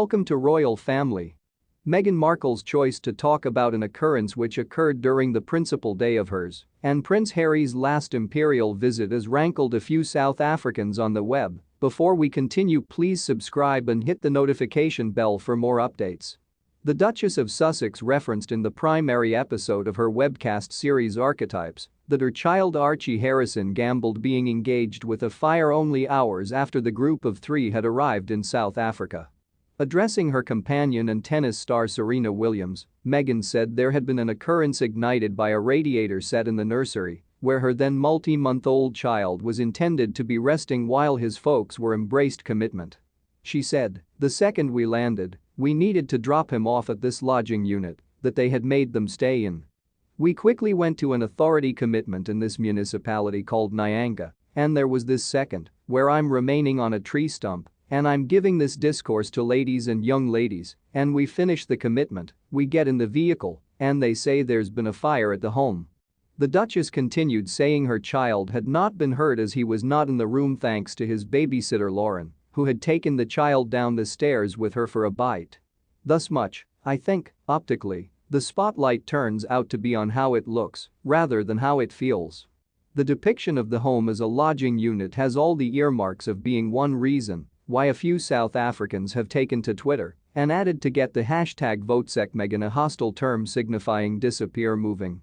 Welcome to Royal Family. Meghan Markle's choice to talk about an occurrence which occurred during the principal day of hers and Prince Harry's last imperial visit has rankled a few South Africans on the web. Before we continue, please subscribe and hit the notification bell for more updates. The Duchess of Sussex referenced in the primary episode of her webcast series Archetypes that her child Archie Harrison gambled being engaged with a fire only hours after the group of three had arrived in South Africa. Addressing her companion and tennis star Serena Williams, Meghan said there had been an occurrence ignited by a radiator set in the nursery where her then multi-month-old child was intended to be resting while his folks were embraced commitment. She said, "The second we landed, we needed to drop him off at this lodging unit that they had made them stay in. We quickly went to an authority commitment in this municipality called Nyanga, and there was this second, where I'm remaining on a tree stump, and I'm giving this discourse to ladies and young ladies, and we finish the commitment, we get in the vehicle, and they say there's been a fire at the home." The Duchess continued saying her child had not been hurt as he was not in the room thanks to his babysitter Lauren, who had taken the child down the stairs with her for a bite. Thus much, I think, optically, the spotlight turns out to be on how it looks rather than how it feels. The depiction of the home as a lodging unit has all the earmarks of being one reason why a few South Africans have taken to Twitter and added to get the hashtag #VoteSecMeghan, a hostile term signifying disappear moving.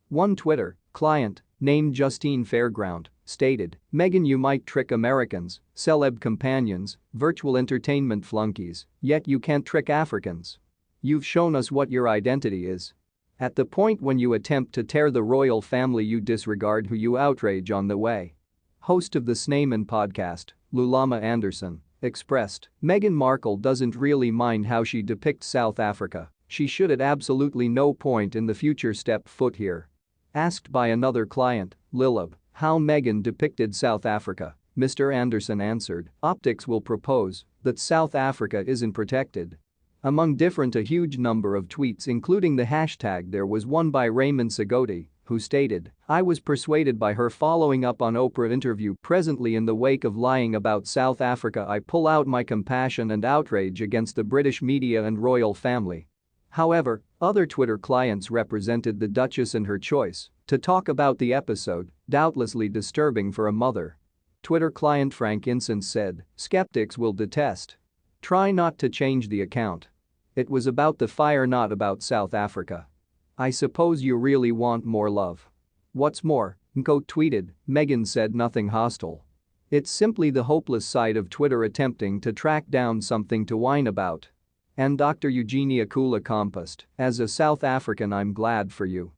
One Twitter client, named Justine Fairground, stated, "Meghan, you might trick Americans, celeb companions, virtual entertainment flunkies, yet you can't trick Africans. You've shown us what your identity is. At the point when you attempt to tear the royal family, you disregard who you outrage on the way." Host of the Snayman podcast, Lulama Anderson, expressed, "Meghan Markle doesn't really mind how she depicts South Africa. She should at absolutely no point in the future step foot here." Asked by another client, Lilab, how Meghan depicted South Africa, Mr. Anderson answered, "Optics will propose that South Africa isn't protected." Among different a huge number of tweets including the hashtag, there was one by Raymond Segoti, who stated, "I was persuaded by her following up on Oprah interview. Presently in the wake of lying about South Africa, I pull out my compassion and outrage against the British media and royal family." However, other Twitter clients represented the Duchess and her choice to talk about the episode, doubtlessly disturbing for a mother. Twitter client Frank Incense said, "Skeptics will detest. Try not to change the account. It was about the fire, not about South Africa. I suppose you really want more love. What's more," Nko tweeted, "Meghan said nothing hostile. It's simply the hopeless side of Twitter attempting to track down something to whine about." And Dr. Eugenia Kula composed, "As a South African, I'm glad for you.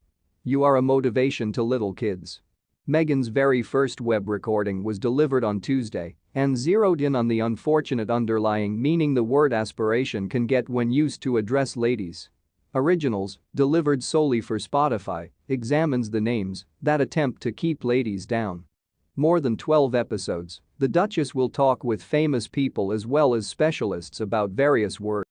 You are a motivation to little kids." Meghan's very first web recording was delivered on Tuesday and zeroed in on the unfortunate underlying meaning the word aspiration can get when used to address ladies. Originals, delivered solely for Spotify, examines the names that attempt to keep ladies down. More than 12 episodes, the Duchess will talk with famous people as well as specialists about various words.